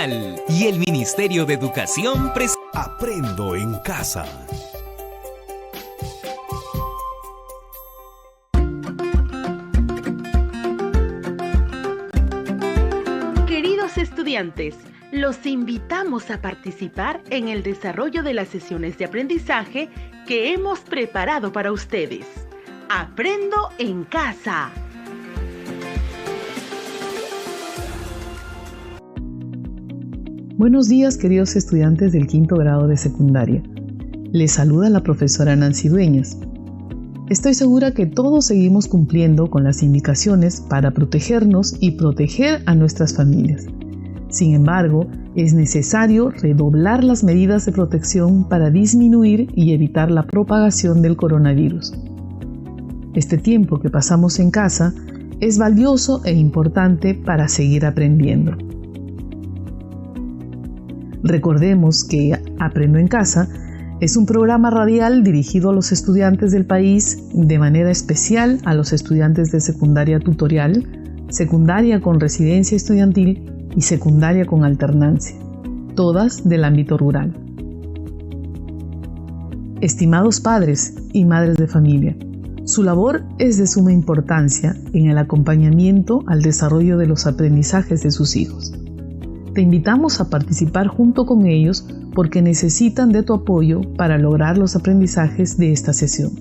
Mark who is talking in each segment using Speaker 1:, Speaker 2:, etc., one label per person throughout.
Speaker 1: Y el Ministerio de Educación
Speaker 2: Aprendo en Casa.
Speaker 3: Queridos estudiantes, los invitamos a participar en el desarrollo de las sesiones de aprendizaje que hemos preparado para ustedes. Aprendo en Casa.
Speaker 4: Buenos días, queridos estudiantes del quinto grado de secundaria. Les saluda la profesora Nancy Dueñas. Estoy segura que todos seguimos cumpliendo con las indicaciones para protegernos y proteger a nuestras familias. Sin embargo, es necesario redoblar las medidas de protección para disminuir y evitar la propagación del coronavirus. Este tiempo que pasamos en casa es valioso e importante para seguir aprendiendo. Recordemos que Aprendo en Casa es un programa radial dirigido a los estudiantes del país, de manera especial a los estudiantes de secundaria tutorial, secundaria con residencia estudiantil y secundaria con alternancia, todas del ámbito rural. Estimados padres y madres de familia, su labor es de suma importancia en el acompañamiento al desarrollo de los aprendizajes de sus hijos. Te invitamos a participar junto con ellos porque necesitan de tu apoyo para lograr los aprendizajes de esta sesión.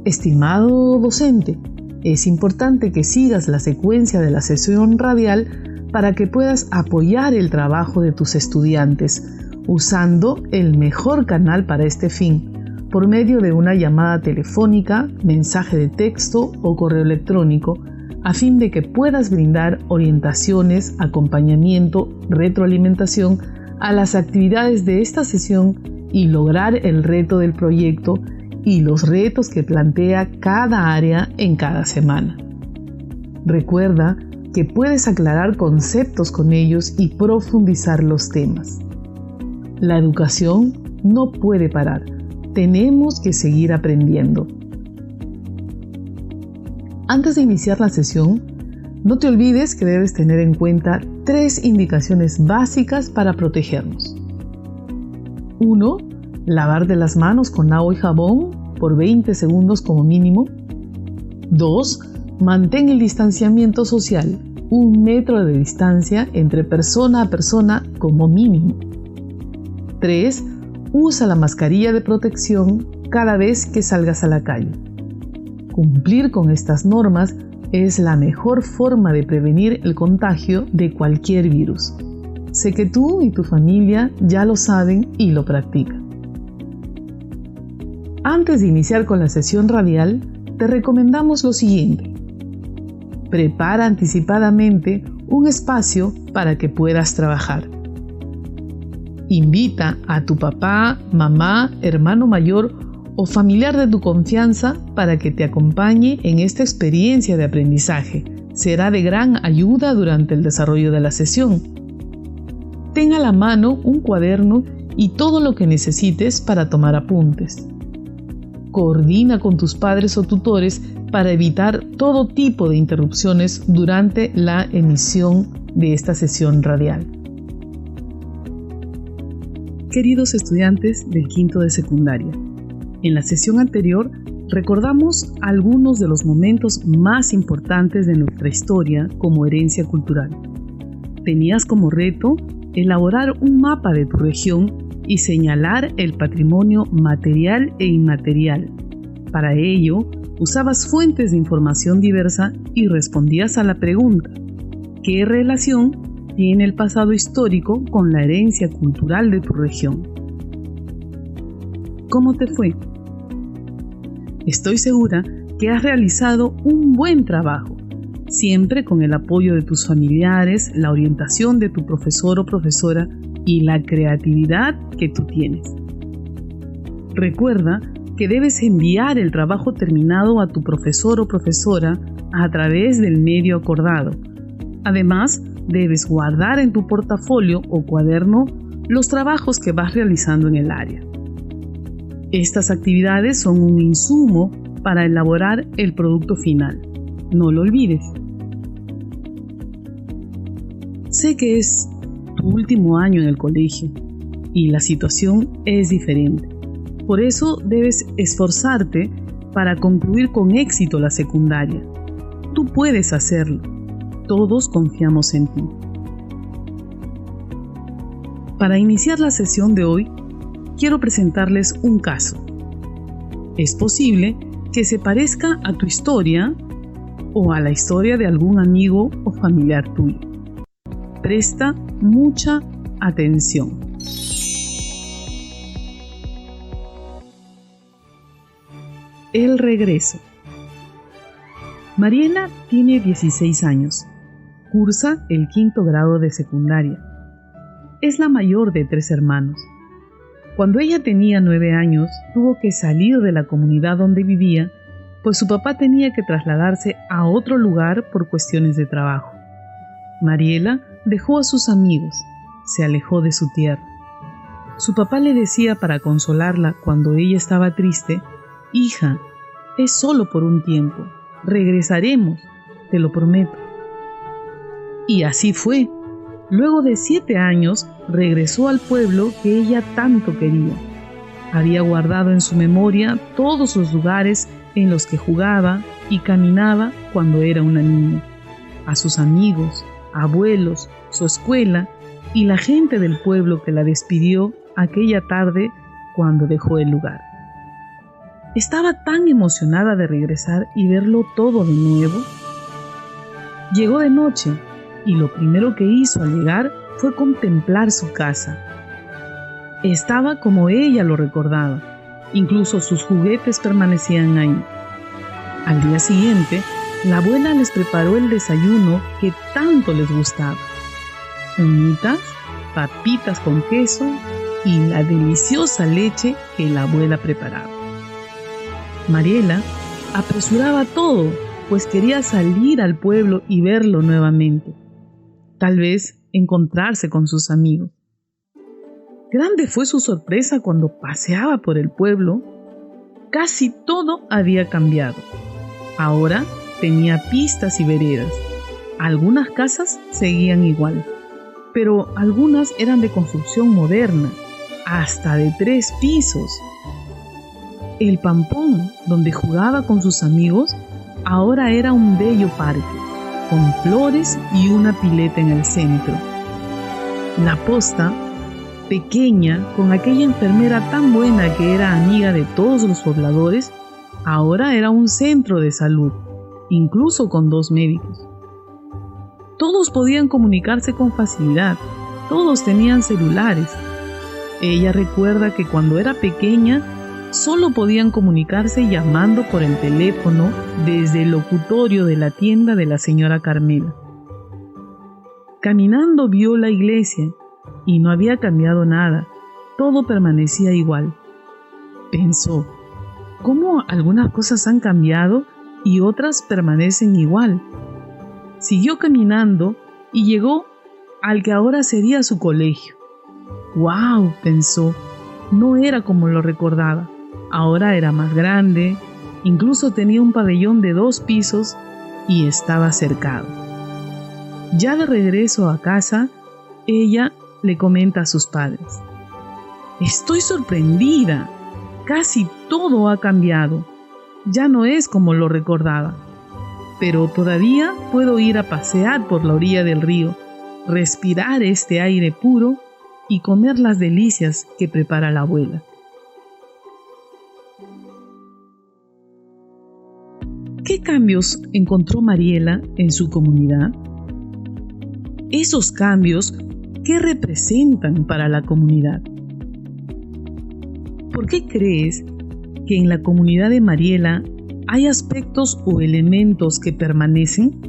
Speaker 4: Estimado docente, es importante que sigas la secuencia de la sesión radial para que puedas apoyar el trabajo de tus estudiantes usando el mejor canal para este fin, por medio de una llamada telefónica, mensaje de texto o correo electrónico, a fin de que puedas brindar orientaciones, acompañamiento, retroalimentación a las actividades de esta sesión y lograr el reto del proyecto y los retos que plantea cada área en cada semana. Recuerda que puedes aclarar conceptos con ellos y profundizar los temas. La educación no puede parar. Tenemos que seguir aprendiendo. Antes de iniciar la sesión, no te olvides que debes tener en cuenta 3 indicaciones básicas para protegernos. 1. Lavar de las manos con agua y jabón por 20 segundos como mínimo. 2. Mantén el distanciamiento social, 1 metro de distancia entre persona a persona como mínimo. 3. Usa la mascarilla de protección cada vez que salgas a la calle. Cumplir con estas normas es la mejor forma de prevenir el contagio de cualquier virus. Sé que tú y tu familia ya lo saben y lo practican. Antes de iniciar con la sesión radial, te recomendamos lo siguiente. Prepara anticipadamente un espacio para que puedas trabajar. Invita a tu papá, mamá, hermano mayor o familiar de tu confianza para que te acompañe en esta experiencia de aprendizaje. Será de gran ayuda durante el desarrollo de la sesión. Ten a la mano un cuaderno y todo lo que necesites para tomar apuntes. Coordina con tus padres o tutores para evitar todo tipo de interrupciones durante la emisión de esta sesión radial. Queridos estudiantes del quinto de secundaria, en la sesión anterior recordamos algunos de los momentos más importantes de nuestra historia como herencia cultural. Tenías como reto elaborar un mapa de tu región y señalar el patrimonio material e inmaterial. Para ello, usabas fuentes de información diversa y respondías a la pregunta: ¿qué relación tiene el pasado histórico con la herencia cultural de tu región? ¿Cómo te fue? Estoy segura que has realizado un buen trabajo, siempre con el apoyo de tus familiares, la orientación de tu profesor o profesora y la creatividad que tú tienes. Recuerda que debes enviar el trabajo terminado a tu profesor o profesora a través del medio acordado. Además, debes guardar en tu portafolio o cuaderno los trabajos que vas realizando en el área. Estas actividades son un insumo para elaborar el producto final. No lo olvides. Sé que es tu último año en el colegio y la situación es diferente. Por eso debes esforzarte para concluir con éxito la secundaria. Tú puedes hacerlo. Todos confiamos en ti. Para iniciar la sesión de hoy, quiero presentarles un caso. Es posible que se parezca a tu historia o a la historia de algún amigo o familiar tuyo. Presta mucha atención. El regreso. Mariela tiene 16 años. Cursa el 5º grado de secundaria. Es la mayor de 3 hermanos. Cuando ella tenía 9 años, tuvo que salir de la comunidad donde vivía, pues su papá tenía que trasladarse a otro lugar por cuestiones de trabajo. Mariela dejó a sus amigos, se alejó de su tierra. Su papá le decía para consolarla cuando ella estaba triste: «Hija, es solo por un tiempo, regresaremos, te lo prometo». Y así fue. Luego de 7 años, regresó al pueblo que ella tanto quería. Había guardado en su memoria todos los lugares en los que jugaba y caminaba cuando era una niña, a sus amigos, abuelos, su escuela y la gente del pueblo que la despidió aquella tarde cuando dejó el lugar. Estaba tan emocionada de regresar y verlo todo de nuevo. Llegó de noche y lo primero que hizo al llegar fue contemplar su casa. Estaba como ella lo recordaba, incluso sus juguetes permanecían ahí. Al día siguiente, la abuela les preparó el desayuno que tanto les gustaba: humitas, papitas con queso y la deliciosa leche que la abuela preparaba. Mariela apresuraba todo, pues quería salir al pueblo y verlo nuevamente. Tal vez encontrarse con sus amigos. Grande fue su sorpresa cuando paseaba por el pueblo. Casi todo había cambiado. Ahora tenía pistas y veredas. Algunas casas seguían igual, pero algunas eran de construcción moderna, hasta de 3 pisos. El pampón, donde jugaba con sus amigos, ahora era un bello parque, con flores y una pileta en el centro. La posta, pequeña, con aquella enfermera tan buena que era amiga de todos los pobladores, ahora era un centro de salud, incluso con 2 médicos. Todos podían comunicarse con facilidad, todos tenían celulares. Ella recuerda que cuando era pequeña, solo podían comunicarse llamando por el teléfono desde el locutorio de la tienda de la señora Carmela. Caminando vio la iglesia y no había cambiado nada, todo permanecía igual. Pensó: ¿cómo algunas cosas han cambiado y otras permanecen igual? Siguió caminando y llegó al que ahora sería su colegio. ¡Wow!, pensó, no era como lo recordaba. Ahora era más grande, incluso tenía un pabellón de 2 pisos y estaba cercado. Ya de regreso a casa, ella le comenta a sus padres: «Estoy sorprendida, casi todo ha cambiado, ya no es como lo recordaba, pero todavía puedo ir a pasear por la orilla del río, respirar este aire puro y comer las delicias que prepara la abuela». ¿Qué cambios encontró Mariela en su comunidad? Esos cambios, ¿qué representan para la comunidad? ¿Por qué crees que en la comunidad de Mariela hay aspectos o elementos que permanecen?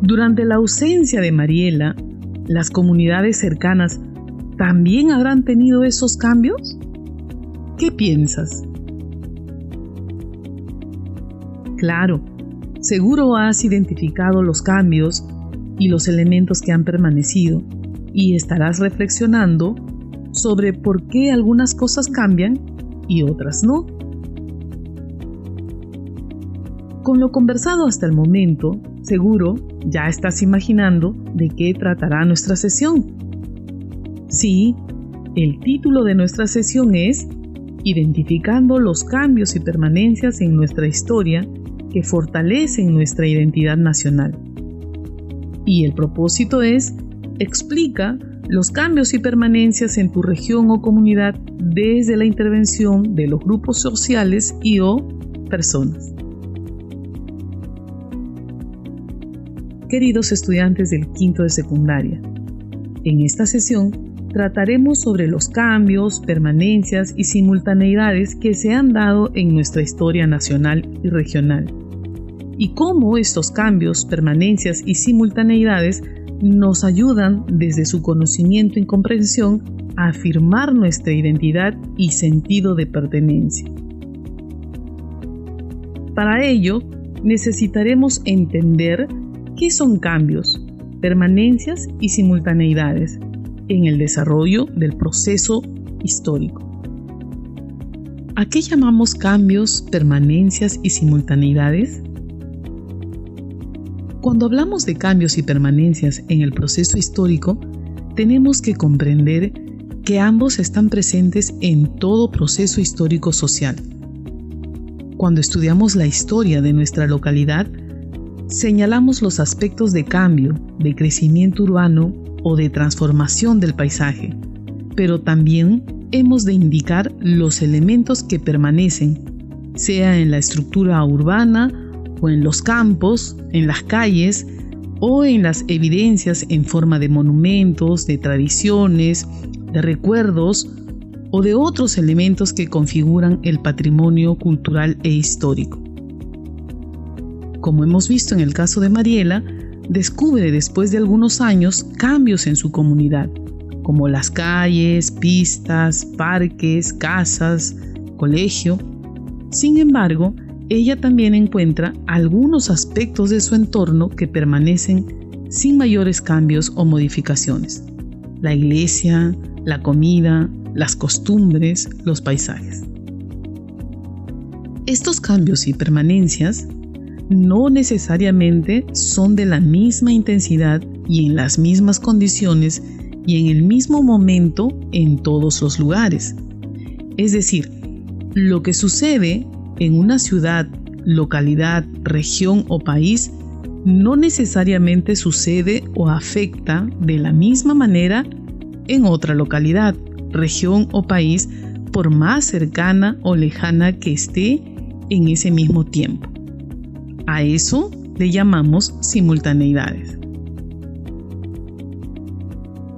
Speaker 4: Durante la ausencia de Mariela, ¿las comunidades cercanas también habrán tenido esos cambios? ¿Qué piensas? Claro, seguro has identificado los cambios y los elementos que han permanecido y estarás reflexionando sobre por qué algunas cosas cambian y otras no. Con lo conversado hasta el momento, seguro ya estás imaginando de qué tratará nuestra sesión. Sí, el título de nuestra sesión es Identificando los cambios y permanencias en nuestra historia que fortalecen nuestra identidad nacional. Y el propósito es: explica los cambios y permanencias en tu región o comunidad desde la intervención de los grupos sociales y/o personas. Queridos estudiantes del quinto de secundaria, en esta sesión trataremos sobre los cambios, permanencias y simultaneidades que se han dado en nuestra historia nacional y regional, y cómo estos cambios, permanencias y simultaneidades nos ayudan desde su conocimiento y comprensión a afirmar nuestra identidad y sentido de pertenencia. Para ello, necesitaremos entender qué son cambios, permanencias y simultaneidades en el desarrollo del proceso histórico. ¿A qué llamamos cambios, permanencias y simultaneidades? Cuando hablamos de cambios y permanencias en el proceso histórico, tenemos que comprender que ambos están presentes en todo proceso histórico social. Cuando estudiamos la historia de nuestra localidad, señalamos los aspectos de cambio, de crecimiento urbano o de transformación del paisaje, pero también hemos de indicar los elementos que permanecen, sea en la estructura urbana o en los campos, en las calles o en las evidencias en forma de monumentos, de tradiciones, de recuerdos o de otros elementos que configuran el patrimonio cultural e histórico. Como hemos visto en el caso de Mariela, descubre después de algunos años cambios en su comunidad, como las calles, pistas, parques, casas, colegio. Sin embargo, ella también encuentra algunos aspectos de su entorno que permanecen sin mayores cambios o modificaciones: la iglesia, la comida, las costumbres, los paisajes. Estos cambios y permanencias no necesariamente son de la misma intensidad y en las mismas condiciones y en el mismo momento en todos los lugares. Es decir, lo que sucede en una ciudad, localidad, región o país no necesariamente sucede o afecta de la misma manera en otra localidad, región o país, por más cercana o lejana que esté en ese mismo tiempo. A eso le llamamos simultaneidades.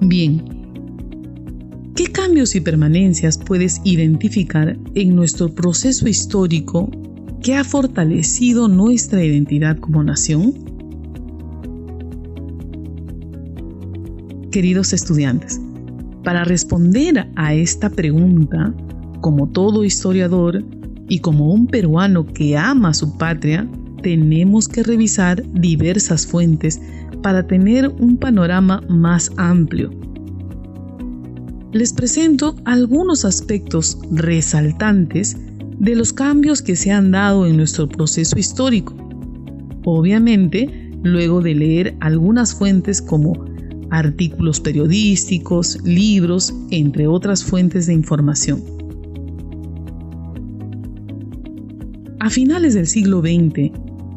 Speaker 4: Bien, ¿qué cambios y permanencias puedes identificar en nuestro proceso histórico que ha fortalecido nuestra identidad como nación? Queridos estudiantes, para responder a esta pregunta, como todo historiador y como un peruano que ama su patria, tenemos que revisar diversas fuentes para tener un panorama más amplio. Les presento algunos aspectos resaltantes de los cambios que se han dado en nuestro proceso histórico. Obviamente, luego de leer algunas fuentes como artículos periodísticos, libros, entre otras fuentes de información. A finales del siglo XX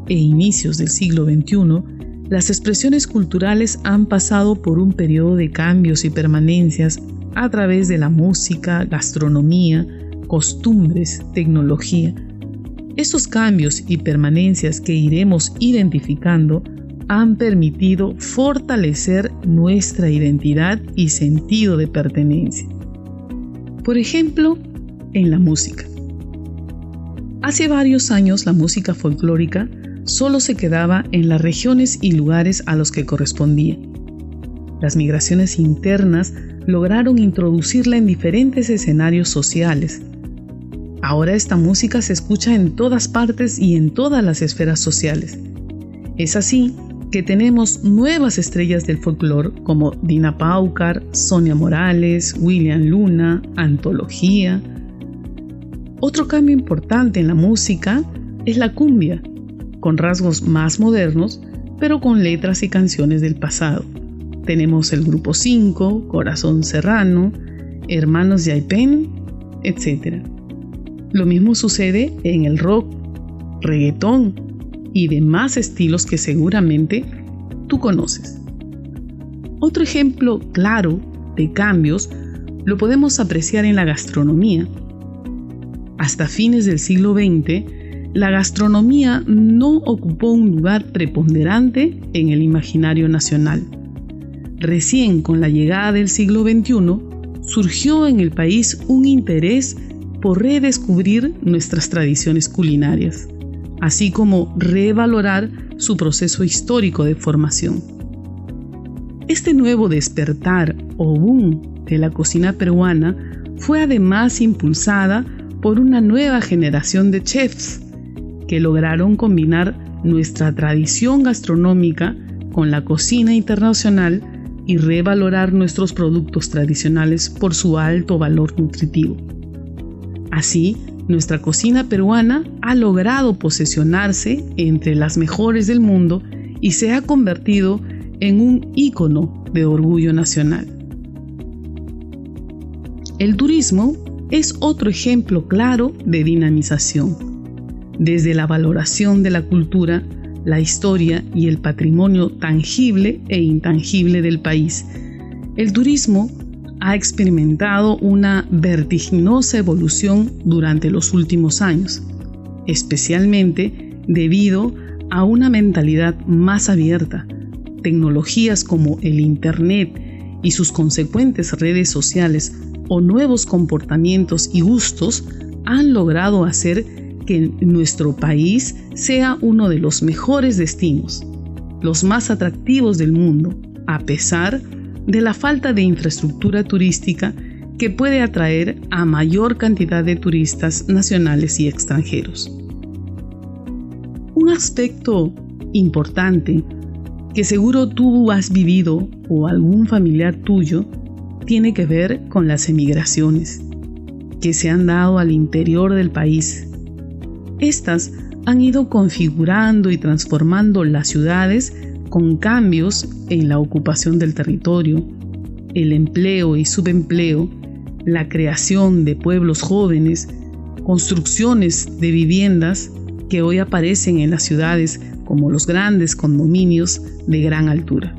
Speaker 4: e inicios del siglo XXI, las expresiones culturales han pasado por un periodo de cambios y permanencias a través de la música, gastronomía, costumbres, tecnología. Estos cambios y permanencias que iremos identificando han permitido fortalecer nuestra identidad y sentido de pertenencia. Por ejemplo, en la música. Hace varios años la música folclórica solo se quedaba en las regiones y lugares a los que correspondía. Las migraciones internas lograron introducirla en diferentes escenarios sociales. Ahora esta música se escucha en todas partes y en todas las esferas sociales. Es así que tenemos nuevas estrellas del folclore como Dina Paucar, Sonia Morales, William Luna, Antología. Otro cambio importante en la música es la cumbia. con rasgos más modernos, pero con letras y canciones del pasado. Tenemos el Grupo 5, Corazón Serrano, Hermanos Yaipen, etc. Lo mismo sucede en el rock, reggaetón y demás estilos que seguramente tú conoces. Otro ejemplo claro de cambios lo podemos apreciar en la gastronomía. Hasta fines del siglo XX, la gastronomía no ocupó un lugar preponderante en el imaginario nacional. Recién con la llegada del siglo XXI, surgió en el país un interés por redescubrir nuestras tradiciones culinarias, así como revalorar su proceso histórico de formación. Este nuevo despertar o boom de la cocina peruana fue además impulsada por una nueva generación de chefs que lograron combinar nuestra tradición gastronómica con la cocina internacional y revalorar nuestros productos tradicionales por su alto valor nutritivo. Así, nuestra cocina peruana ha logrado posesionarse entre las mejores del mundo y se ha convertido en un ícono de orgullo nacional. El turismo es otro ejemplo claro de dinamización. Desde la valoración de la cultura, la historia y el patrimonio tangible e intangible del país, el turismo ha experimentado una vertiginosa evolución durante los últimos años, especialmente debido a una mentalidad más abierta, tecnologías como el Internet y sus consecuentes redes sociales o nuevos comportamientos y gustos han logrado hacer que nuestro país sea uno de los mejores destinos, los más atractivos del mundo, a pesar de la falta de infraestructura turística que puede atraer a mayor cantidad de turistas nacionales y extranjeros. Un aspecto importante que seguro tú has vivido o algún familiar tuyo tiene que ver con las emigraciones que se han dado al interior del país. Estas han ido configurando y transformando las ciudades con cambios en la ocupación del territorio, el empleo y subempleo, la creación de pueblos jóvenes, construcciones de viviendas que hoy aparecen en las ciudades como los grandes condominios de gran altura.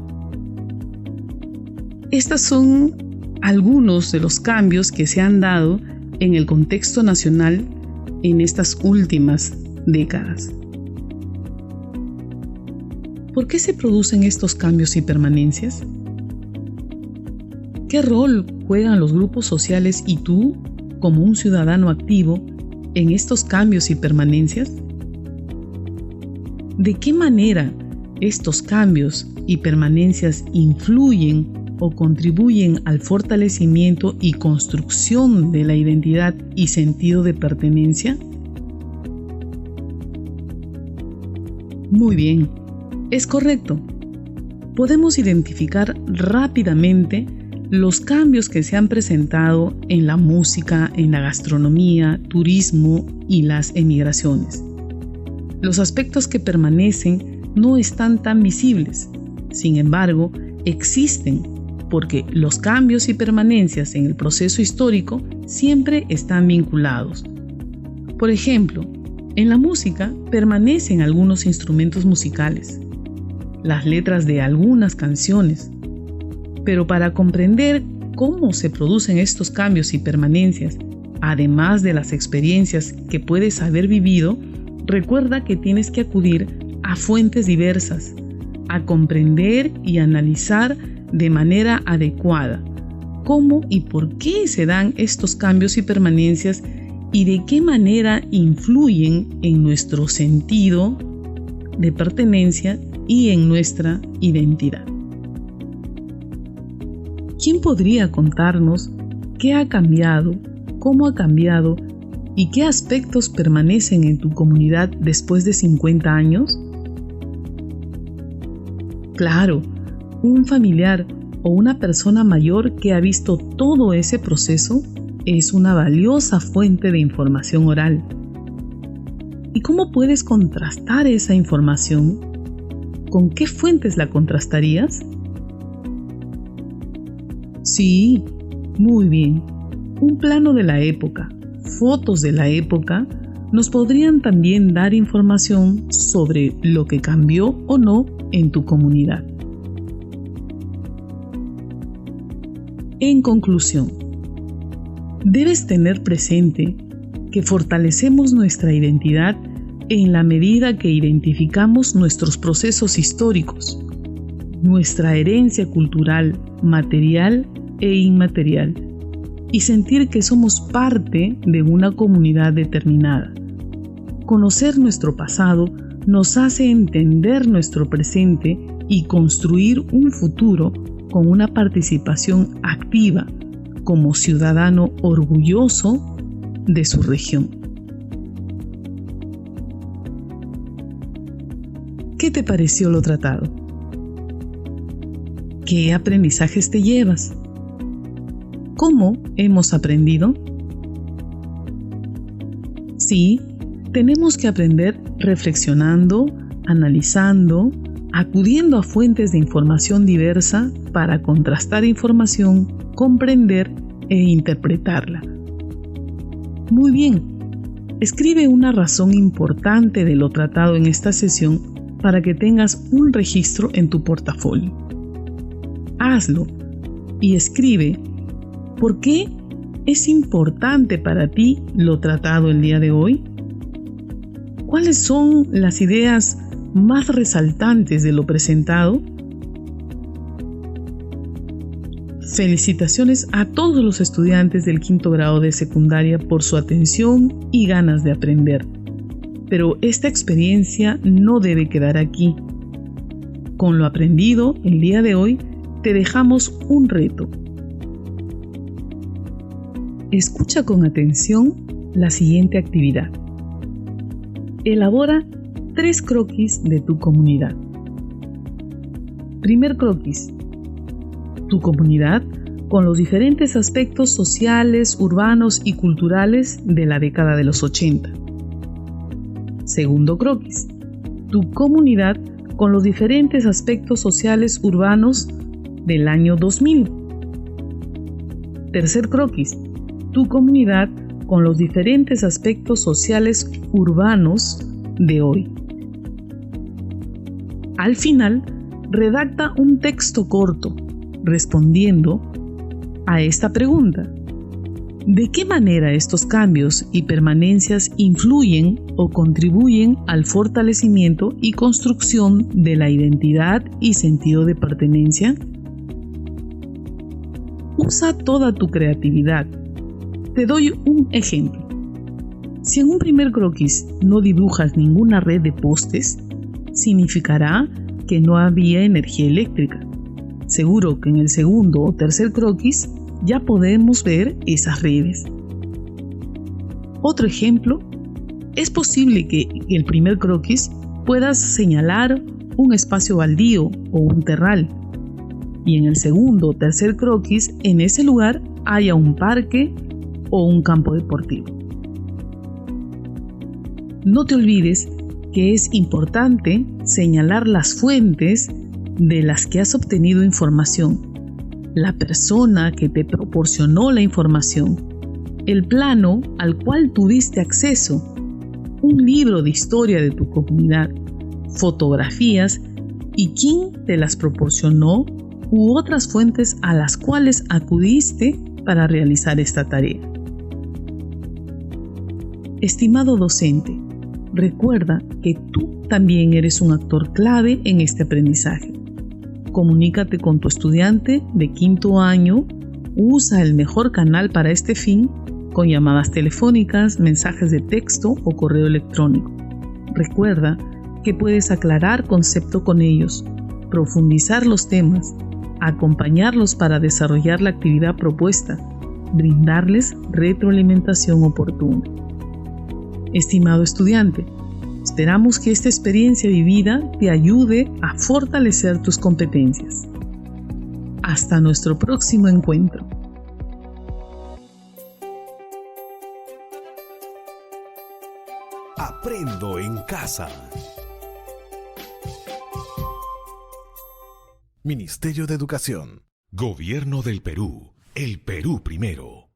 Speaker 4: Estos son algunos de los cambios que se han dado en el contexto nacional en estas últimas décadas. ¿Por qué se producen estos cambios y permanencias? ¿Qué rol juegan los grupos sociales y tú, como un ciudadano activo, en estos cambios y permanencias? ¿De qué manera estos cambios y permanencias influyen o contribuyen al fortalecimiento y construcción de la identidad y sentido de pertenencia? Muy bien, es correcto. Podemos identificar rápidamente los cambios que se han presentado en la música, en la gastronomía, turismo y las emigraciones. Los aspectos que permanecen no están tan visibles, sin embargo, existen porque los cambios y permanencias en el proceso histórico siempre están vinculados. Por ejemplo, en la música permanecen algunos instrumentos musicales, las letras de algunas canciones, pero para comprender cómo se producen estos cambios y permanencias, además de las experiencias que puedes haber vivido, recuerda que tienes que acudir a fuentes diversas, a comprender y analizar de manera adecuada cómo y por qué se dan estos cambios y permanencias y de qué manera influyen en nuestro sentido de pertenencia y en nuestra identidad. ¿Quién podría contarnos qué ha cambiado, cómo ha cambiado y qué aspectos permanecen en tu comunidad después de 50 años? Claro, un familiar o una persona mayor que ha visto todo ese proceso es una valiosa fuente de información oral. ¿Y cómo puedes contrastar esa información? ¿Con qué fuentes la contrastarías? Sí, muy bien. Un plano de la época, fotos de la época, nos podrían también dar información sobre lo que cambió o no en tu comunidad. En conclusión, debes tener presente que fortalecemos nuestra identidad en la medida que identificamos nuestros procesos históricos, nuestra herencia cultural, material e inmaterial, y sentir que somos parte de una comunidad determinada. Conocer nuestro pasado nos hace entender nuestro presente y construir un futuro con una participación activa como ciudadano orgulloso de su región. ¿Qué te pareció lo tratado? ¿Qué aprendizajes te llevas? ¿Cómo hemos aprendido? Sí, tenemos que aprender reflexionando, analizando, acudiendo a fuentes de información diversa para contrastar información, comprender e interpretarla. Muy bien, escribe una razón importante de lo tratado en esta sesión para que tengas un registro en tu portafolio. Hazlo y escribe ¿por qué es importante para ti lo tratado el día de hoy? ¿Cuáles son las ideas más resaltantes de lo presentado? Felicitaciones a todos los estudiantes del 5º grado de secundaria por su atención y ganas de aprender. Pero esta experiencia no debe quedar aquí. Con lo aprendido el día de hoy, te dejamos un reto. Escucha con atención la siguiente actividad. Elabora 3 croquis de tu comunidad. Primer croquis. Tu comunidad con los diferentes aspectos sociales, urbanos y culturales de la década de los 80. Segundo croquis. Tu comunidad con los diferentes aspectos sociales urbanos del año 2000. Tercer croquis. Tu comunidad con los diferentes aspectos sociales urbanos de hoy. Al final, redacta un texto corto respondiendo a esta pregunta. ¿De qué manera estos cambios y permanencias influyen o contribuyen al fortalecimiento y construcción de la identidad y sentido de pertenencia? Usa toda tu creatividad. Te doy un ejemplo. Si en un primer croquis no dibujas ninguna red de postes, significará que no había energía eléctrica. Seguro que en el segundo o tercer croquis ya podemos ver esas redes. Otro ejemplo, es posible que en el primer croquis puedas señalar un espacio baldío o un terral, y en el segundo o tercer croquis en ese lugar haya un parque o un campo deportivo. No te olvides que es importante señalar las fuentes de las que has obtenido información, la persona que te proporcionó la información, el plano al cual tuviste acceso, un libro de historia de tu comunidad, fotografías y quién te las proporcionó u otras fuentes a las cuales acudiste para realizar esta tarea. Estimado docente, recuerda que tú también eres un actor clave en este aprendizaje. Comunícate con tu estudiante de 5º año, usa el mejor canal para este fin con llamadas telefónicas, mensajes de texto o correo electrónico. Recuerda que puedes aclarar concepto con ellos, profundizar los temas, acompañarlos para desarrollar la actividad propuesta, brindarles retroalimentación oportuna. Estimado estudiante, esperamos que esta experiencia vivida te ayude a fortalecer tus competencias. Hasta nuestro próximo encuentro.
Speaker 2: Aprende Aprendo en casa. Ministerio de Educación. Gobierno del Perú. El Perú primero.